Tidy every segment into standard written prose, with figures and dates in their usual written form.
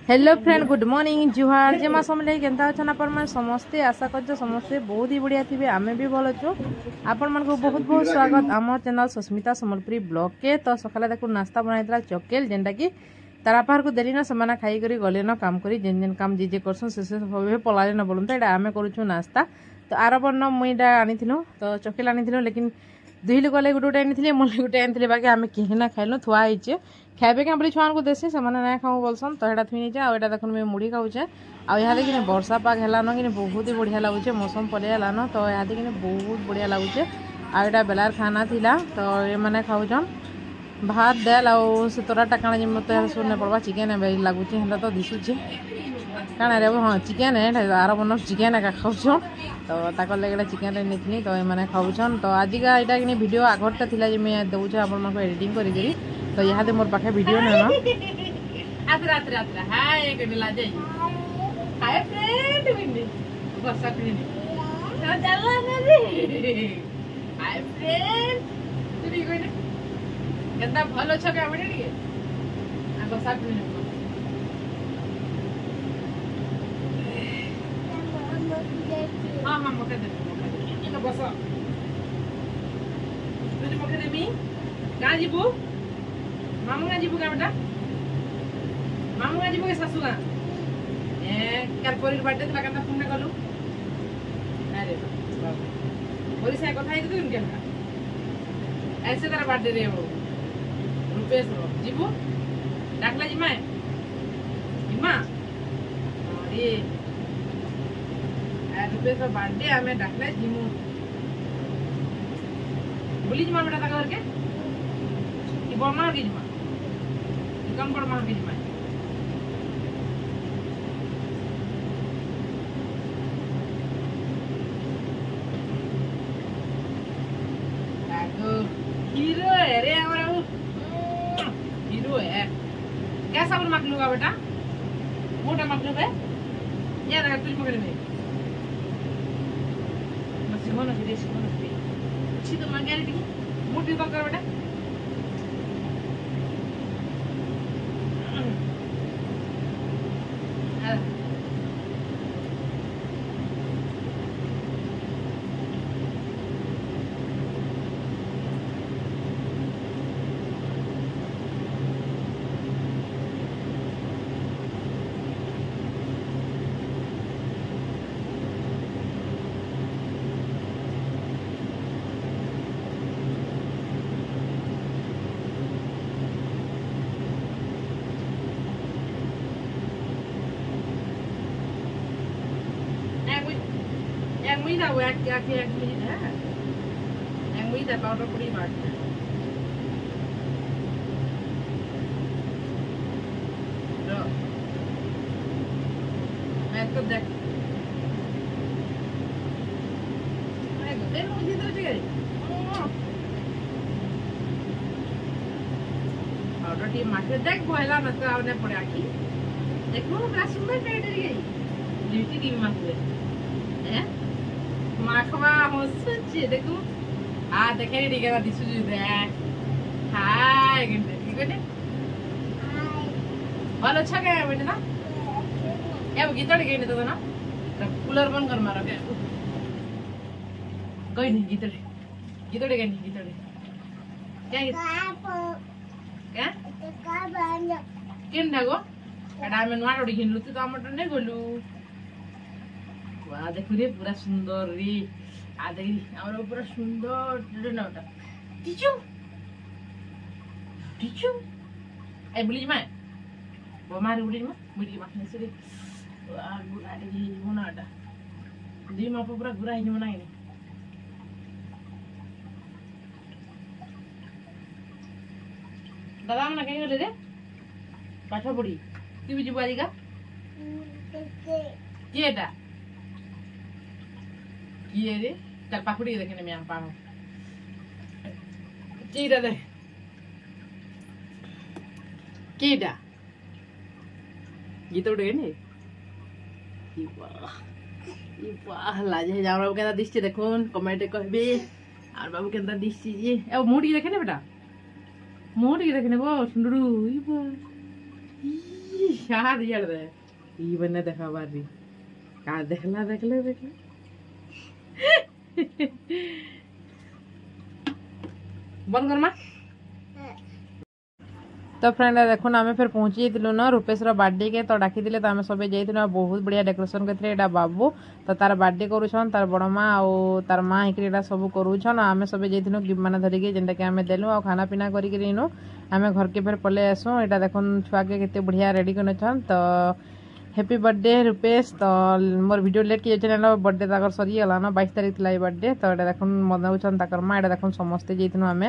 Hello friend good morning जुहार जे माँ समले केनता अच्छा अपन समस्ते आशा कर समस्ते बहुत ही बढ़िया थे आमे भी भल अच्छु आपण मन को बहुत बहुत स्वागत आम चैनल सुस्मिता सम्बलपुरी ब्लॉग के। तो सकाले देखो नास्ता बनाई चकेल जेनटा कि तारापार को देली ना से खाई गले न काम करी जेन जेन काम जे करसन से सब पलाले न बोलूँ तो यहाँ आम करूँ नास्ता। तो आर बर्न मुईटा आनी तो चकेल आनी लेकिन दुई लोग गले गोटे आनी मुझे गोटे आनी बाकी आम कहीं ना खाइल थुआईचे खाइबे क्या बोली छुआ को देसी से ना खाऊ बोलसन तो यहाँ थुई आटा देख मुझे मुढ़ी खाऊचे आया कि वर्षा पाग है कि बहुत ही बढ़िया लगुचे मौसम पलैलान तो यहाँ कि बहुत बढ़िया लगुचे आटा बेलार खाना थिला तो ये मैंने खाऊन भात दाल आउ से तराटा काଣା जे मत सुन पड़वा चिकेन लगुचे हेल्ला तो दिशुचे काଣା रे हाँ चिकेन है आर बन चिकेन एका खाऊन तो ताकर लगे चिकेन नहीं तो ये खाऊन तो आजिका यहाँ कि वीडियो आगरटा थिला जे मैं दउचे आपन एडिटिंग करी तो यहाँ मोर पाखे वीडियो ना हाय कनिला जय हाय फ्रेंड बिंदी बसा फ्रेंड चला ना रे हाय फ्रेंड तुरी कोइ केंता भलो छ का बडे रे आ बसा फ्रेंड हां हां मके दे इन बसा तुझे मके दे मी का जीबू मामू का जीबू का बेटा मामू का जीबू के सासू का कल पोरी बर्थडे थला कंता फोन कलु अरे बाबा पोरी से कथा है तुम क्या ऐसे तेरा बर्थडे रे वो रुपेश रो जीबू डाकला जी मां अरे रुपेश का बर्थडे हमें डाकला जीमू बोली जी मां बेटा ता घर के कि बमा की जी मां कम बड़ मां की जी मां हीरो है रे हमारा हीरो है कैसा बन मकलू का बेटा मोटा मकलू है ये रहा तुझ मगर में बस होना चाहिए अच्छी तो मांग गया मोटी तो कर बेटा yang mui dah buat kaki yang mui dah powder puri mat तो मैं तो देख मैं गुदे मुझे तो चाहिए powder टी माथे देख बोला मत आवने पड़े आखी देखो बड़ा सुंदर बैठ रही है लिपटी की माथे हैं माखवा हसुचे देखो आ देखे रे के दिसु दे हाय गंटे की गने हाय भलो अच्छा के बेटा ना ए गीतड़ के तो ना कूलर बंद कर मारो के कोई नहीं गीतड़ के नहीं गीतड़ क्या क्या किन ढगो एडा में नवा रोडी हिनलु तो हमट ने गोलु वाह देखो रे पूरा सुंदर रे आ देखी हमर पूरा सुंदर नटा टीचू टीचू ए बुली माय बमारी बुली मा बुली मा ने से आ गुरा रे ही मोनाटा दी मा पूरा गुरा ही मोना ini दादा ना कहीं रे पाठ पढ़ी तू भी जीवारी का केटा ये रे चल पाकुड़ी देखने में हम पाऊं चीरा दे कीड़ा ये तो डे ने ये वाह लाजे जाओ बाबू केंदा दिसছে দেখুন কমেন্টে কইবে আর বাবু কেंदा দিসছি যে এ মুড়ি দেখে না বেটা মুড়ি দেখে নেবো সুন্দরু यार यार रे ई बने देखा बारी का देखला देखले बंद कर मां तो फ्रेंड देखुन आम फिर पहुंची जाइलु न रूपेश बर्थडे के तो डाकी तो आम सब जाइलु बहुत बढ़िया डेकोरेशन करते बाबू तो तार बर्थडे करुछन तार बड़ माँ आउ तार माँ होकर सब करुछन आम सब जाइलु गिफ्ट मान धरिकी जेनटा कि आम देलु आ खाना पीना करके आम घर के फिर पलि आसू यहाँ देखुन छुआ के केते बढ़िया रेडी करछन तो हैप्पी बर्थडे रूपेश तो मोर वीडियो लेट किए बर्थडे तक सरीगला न 22 तारीख थी बर्थडे तो ये देखुन मनाऊन तक माँ यहाँ देखुन समस्ते जाइलु आम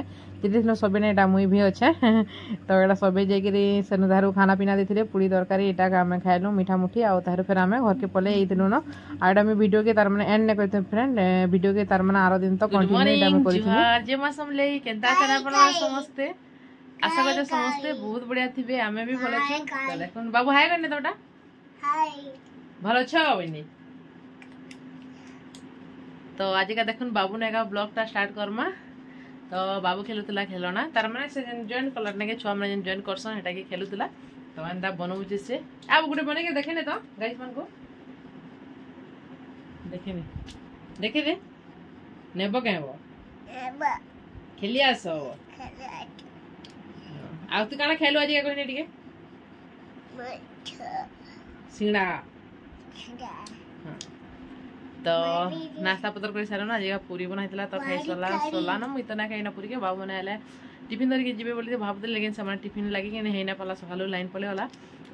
जीती सब यहाँ मुई भी अच्छे तो यहाँ सब जाकर खाना पीना देते पूरी तरकारी यहाँ आम खाइलु मीठा मुठी आउ फिर आम घर के पलि जाइलु न आईटा आम वीडियो के तार माने एंड नहीं करते फ्रेंड वीडियो के तार माने आरो दिन तो कंटिन्यू समस्ते आशा कर समस्ते बहुत बढ़िया थे आम भी भल अच्छे देखुन बाबू हाय करने तोटा भल अच्छा तो आज का देखुन बाबू ने ब्लॉग टा स्टार्ट करमा तो बाबू खेलुला खेलना तार माने से जॉइन कलर ने छुआ मैंने जॉइन करसन हेटा के खेलुला तो एंदा बनाउचे से अब गुटे बने के देखे ने तो गाइस मन को देखे दे नेबो के हो खेली आसो आ तू काना खेलु आज के कहने टिके सिंगड़ा तो नाश्ता पतर कर सारे ना आज पूरी बना तो खाई सरला ना मुई तो ना खाई पूरी के बाबू बना टिफिन धरिकी जी बोली भावते लेकिन से टिफिन लगे नहीं पाला सकालू लाइन पलैगला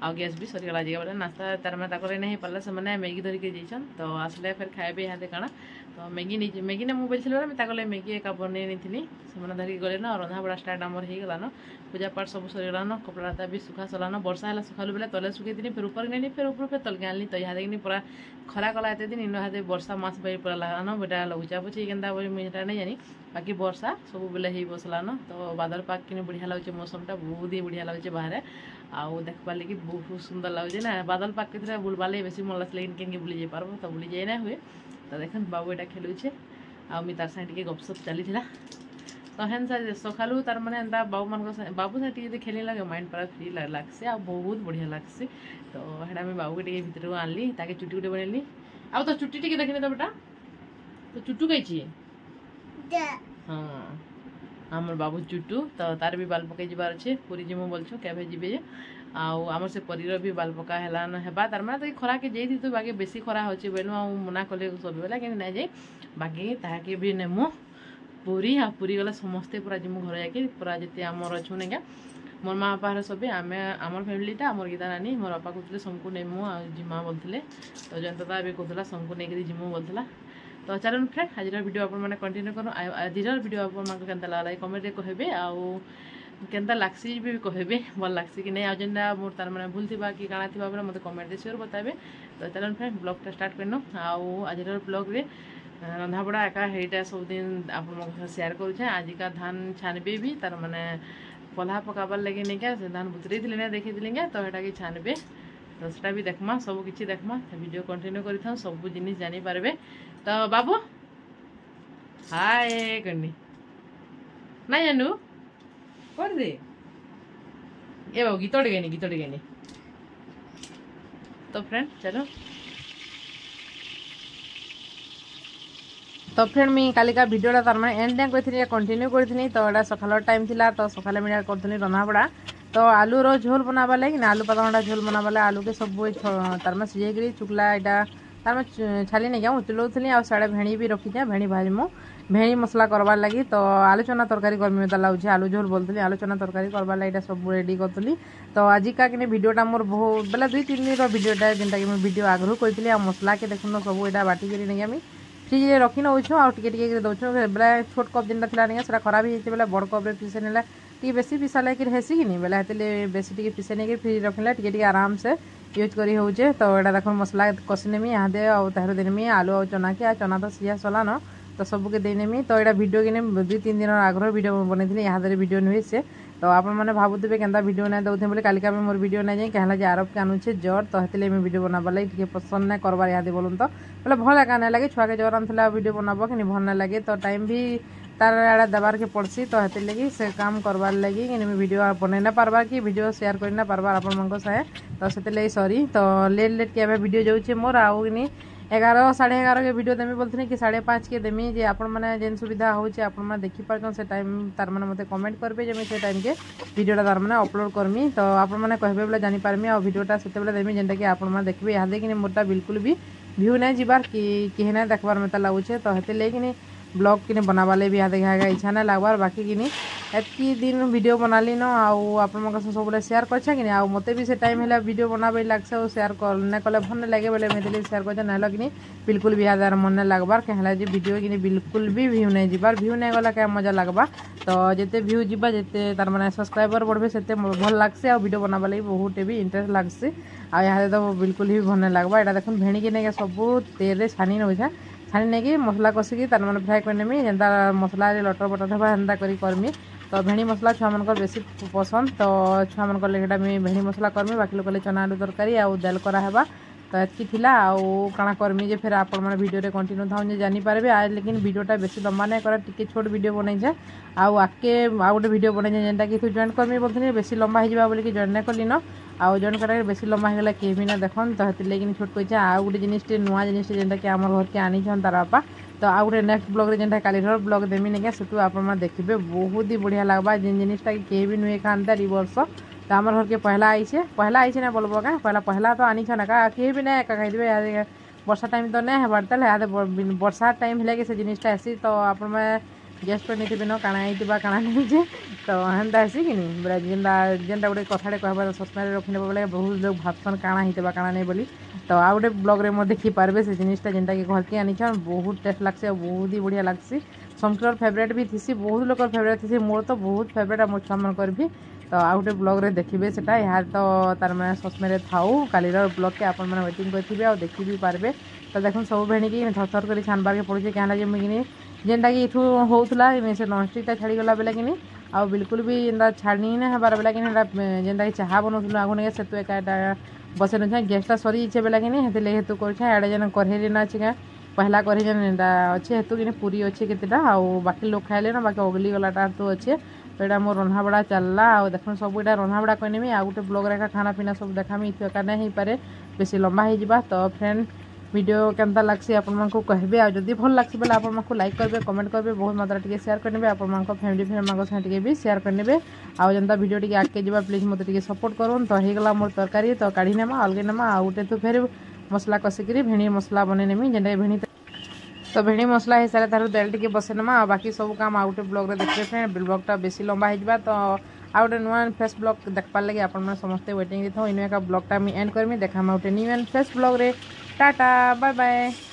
आ गैस भी सरीगला जी बोले नाश्ता तार मैंने नहीं पाला से मैगी धरिकी जाइछन तो आसले फिर खाए यहाँ काଣା तो मैगी ना मुझे मैगी एका बन से धरिकी गले ना रंधा बड़ा स्टार्ट आमर हो गला न पूजा पाठ सब सरीगला न कपड़ा भी सुखा सरला न वर्षा है सुखालू बेले तले सुखी फिर ऊपर नहीं फिर ऊपर फिर तलके आनी तो यहाँ देखनी पूरा खरा कला एत दिन इन वर्षा मास बाई पूरा लगा न बेटा लघुचाप अच्छे केन्ता मुझे नहीं जानी बाकी वर्षा सब बेले ही बसला न तो बादल पाक कि बढ़िया लगे मौसमटा बहुत ही बढ़िया लगे बाहर आउ देखवा लगे बहुत सुंदर लगे ना बादल पाक के बुलबाले बेसी मन लगे लेकिन केनके बुली जाए पार्ब तो बुली जाए ना हुए तो देखन बाबू यहाँ खेलुचे आमी तार संगे टिके गपसप चली तो हेन सकालू तार माने एंता बाबू मान बाबू से टिके खेली लगे माइंड पूरा फ्री लगसे आ बहुत बढ़िया लगसे तो हेडा मैं बाबू के भितर आनली ताके चुटी गुटे बनैली आ तो चुटी टिके देखने तो बेटा तो चुटू कही हाँ आमर बाबू चुटू तो तार भी बाल पकई जबार अच्छे पूरी जिमु बोलछु केबे जिबे आमर से परीर भी बाल पका है हेबा तार माने तो खरा के जाई तो बाकी बेसी खरा होचे बेलु आ मना कले सब बेला कि नहीं जाई बाकी ताके भी नेमु पूरी आ पूरी गला समस्ते पूरा जिमु घर जाके पूरा जते आमर अच्छु नेगा मोर माँ बापा सब आम आमर फैमिलीटा आमर गीता नानी मोर बापा कहते सबको नेमु आ जिमा बोलते तो जनता भी कहला सबको नहीं जिमु बोलता तो चलो फ्रेंड आज वीडियो आप कंटिन्यू करूँ आज वीडियो आप केन्ता लागला कमेंट कहे आउ केन्ता लागसी भी कहे भल लागसी कि नहीं आज जेनटा मोर तार माने भूल थिबा कि काଣା थिबा बोले मते कमेंट श्योर बताबे तो चलो फ्रेंड ब्लॉग टा स्टार्ट करनो आउ आज ब्लॉग रे रंधा बड़ा एका हेटा सब दिन आप शेयर करूँ आज का धान छानबे भी तार माने पल्हा पकाबार लगे नहीं क्या धान बुतरे ना देखी दिले तो हेटा कि छानबे तो सेटा भी देखमा सब किछि देखमा वीडियो कंटिन्यू करि था सब जिनिस जानी पारबे तो बाबू हाय करनी ना जानू कर दे ए बाबू गीत गईनी तो फ्रेंड चलो तो फ्रेंड मी कालिका वीडियोटा तार माने एंड टाइम करथि कंटिन्यू करथि तो एटा सकाल टाइम थिला तो सकाले मिला करथि रना बड़ा तो आलू रो झोल बनावा लगे आलू पतंगटा झोल बनावा आलू के सब तार में सिझे चुकला यहाँ तार में छाली नहीं क्या चुलौली आ साड़े भेणी भी रखी जाए भेणी भाजमु भेणी मसला करवार लगी तो आलू चना तरकारी करमी मत लागे आलू झोल बोलती आलू चना तरकारी करवार लगी सब रेडी करी तो आज का कि वीडियोटा मोर बहुत बेला 2-3 दिन वीडियोटा जेनटा कि वीडियो आगु कही मसला के देखुन सब यहाँ बाटिक नहीं आम फ्रिज में रखी नौछू आगे दौछू बेला छोट कप जेनटा था नहीं खराब हो बेला बड़ कप पीसे ना टी बेसी पिसा लगे हेसी कि नहीं बेले बेसी टी पिसे नहीं फ्रिज रखले टी आराम से यूज करी होचे तो यहाँ देख मसला कषि नेमी यहाँ दे आर देमी आलू और चना के चना तो सीझा सला न तो सबके देनेमी तो यहाँ वीडियो कि 2-3 दिन आग्रह वीडियो बनई यहाँ वीडियो नुहे से तो आपने भावुवे के वीडियो नहीं दौते बोले कालिका मोर वीडियो नहीं जाए कहला जे आरब के आनुचे जर तो हेतले मैं वीडियो बनाबा लगे पसंद नहीं करवार यहाँ बोलूँ तो बोले भल एका नहीं लगे छुआ के जर आना वीडियो बनाब कि भल नहीं लगे तो टाइम भी तार आड़े देवार के पड़सी तो हेतिर लगी से काम करवार लगी कि वीडियो बनै ना पारबार कि वीडियो शेयर कर ना पारबार आपण मन साए तो से लगी सॉरी तो लेट के वीडियो जाऊे मोर आउ कि 11 साढ़े 11 के वीडियो देमी बोलते कि 5:30 के देमी जे आपण मैंने जेन सुविधा होचे आपण मैंने देखी पार्छन से टाइम तार मैंने मते कमेंट करबे जे से टाइम के वीडियोटा तार मैंने अपलोड करमी तो आपण मैंने कहबे बोले जानि पारमी आ वीडियोटा सेते बेले देमी जेनटा कि आपण मैंने देखबे यहाँ देखिए मोरटा बिल्कुल भी व्यू नहीं जीवार कि ना देखबार मत लगुचे तो हेते लेकिन ब्लॉग किने बनावाले भी यहाँ देखा इच्छा ना लगवार बाकी किनी एतकी दिन वीडियो बनाली न आप सब शेयर करछे कि आ मते भी से टाइम है वीडियो बनाबे लागसे और शेयर करने कले भल लगे बोले मैं शेयर करछे ना कि बिल्कुल भी याद मन नहीं लगबार कहला जे वीडियो कि बिल्कुल भी व्यू नहीं जीवार व्यू नहीं गला क्या मजा लगबा तो जिते व्यू जीवा जिते तार माने सब्सक्राइबर बढ़बे सेते भल लागसे आ वीडियो बनाबा लगी बहुत भी इंटरेस्ट लागसे आ यहाँ तो बिल्कुल भी भल नहीं लगबा एटा देखुन भेणी के नहीं सब तेल छानी नौछे छानी नहीं मसला कषिकी तार मैंने फ्राए करनेमी जेनता मसला लटर बटर था हेन्ता करमी तो भेणी मसला छुआ मन बेसी पसंद तो छुआ मन लगे भेणी मसला करमी बाकी लोग चना आलू तरकारी आउ दाल करावा तो एतकी थिला आउ काଣା करमी जे फिर आपण मैंने वीडियो रे कंटिन्यू था जानी पारे आज लेकिन वीडियोटा बेसी लंबा नहीं करा टिके छोट वीडियो बनई आउ आके आ गोटे वीडियो बनई जेनटा कि तू जॉइन करमी बोलते बेसी लंबा हो बोलिकी जॉइन नहीं कली न आउ जॉइन कर बेसी लंबा होगा किए भी ना देखन तो हेतिर लेकिन छोट कही आउ गोटे जिनिस नुआ जिनिस जेनटा कि आम घर के आनी तार बापा तो आउ गोटे नेक्स्ट ब्लॉग रे जेनटा काली ब्लॉग देमी नहीं से आप देखिए बहुत ही बढ़िया लगवा जिन जिनिसटा किए भी नुए खानता इ वर्ष तो आम घर के पहला आईचे ना बोलबो क्या पहला तो आनी ना का किए भी ना कहे वर्षा टाइम तो नहीं है तेल याद वर्षा टाइम है कि से जिनिसटा ऐसी तो आप गेस्ट कर नहीं न काଣା ହେଇଥିବା काଣା नहीं जे तो हेन्ता ऐसी कि नहीं बोले जेनता जेनटा गोटे कथाटे कहबार सस्पेंस रखने बोले बहुत लोग भाबसन काଣା ହେଇଥିବା काଣା नहीं बोली तो आ गोटे ब्लॉग रे देखी पारबे से जिनिसटा जेनटा कि घर के आनीछन बहुत टेस्ट लागसे बहुत ही बढ़िया लागसी समकर फेवरेट भी थी बहुत लोग फेवरेट थी मोर तो बहुत फेवरेट मो छुआ मन भी तो आ गोटे ब्लॉग रे देखिए सेटा यहाँ तो तार मैंने सस्में थाऊ काली ब्लॉग के आपण मैंने वेटिंग करेंगे आ देखी भी पारबे तो देखो सब भेणी की थर कर छानबार के पड़े क्या कि जेनटा कि इथु होउथला से नॉनस्टिकटा छाड़ीगला बेले कि आ बिल्कुल भी जेनता छाड़ी ना हबार बेला कि जेनटा कि चाह बनाऊँ आगु नहीं से एका बसे न गैसटा सरी इच्छे बेला कि हेतु लगे हेतु कर जेन कढ़े ना अच्छे पहला कढ़े जेन अच्छे हेतु कि पूरी अच्छे केतेटा आउ बाकी लोग खाइले ना बाकी अगली गलाटा तो अच्छे तो यहाँ मोर रंधा बड़ा चलला आ देख सब यहाँ रंधा बड़ा कहनेमी आ गोटे ब्लॉग रे खाना पीना सब देखामी इथु एका नहीं हो पारे बेसी लंबा हो जावा तो फ्रेंड वीडियो केमता लगसी आपण को कहबे आ जदी भल लगसी बेला आपण को लाइक करबे कमेंट करबे बहुत मात्रा टिके शेयर करनेबे आपण को फैमिली फ्रेंड संग टिके भी शेयर करनेबे आ जनता वीडियो टिके आके जीवा प्लीज मते टिके सपोर्ट करूँ तो हो गला मोर तरकारी तो काढ़ी नेमा अलगे नेमा आ गोटे तो फिर मसला कसिकी भेणी मसला बने नेमी जेनटा भेणी तो भेणी मसला हो सारे तार दाल टिके बसे नेमा आ बाकी सब काम आ गोटे ब्लॉग रे देखबे फ्रेंड ब्लॉगटा बेसी लंबा हो जावा तो आ गोटे नुआ फ्रेश ब्लॉग देखबार लगे आपण समस्ते वेटिंग रे था इन ब्लॉगटा एंड करमी देखा गोटे न्यू एंड फ्रेश ब्लॉग रे टाटा बाय बाय।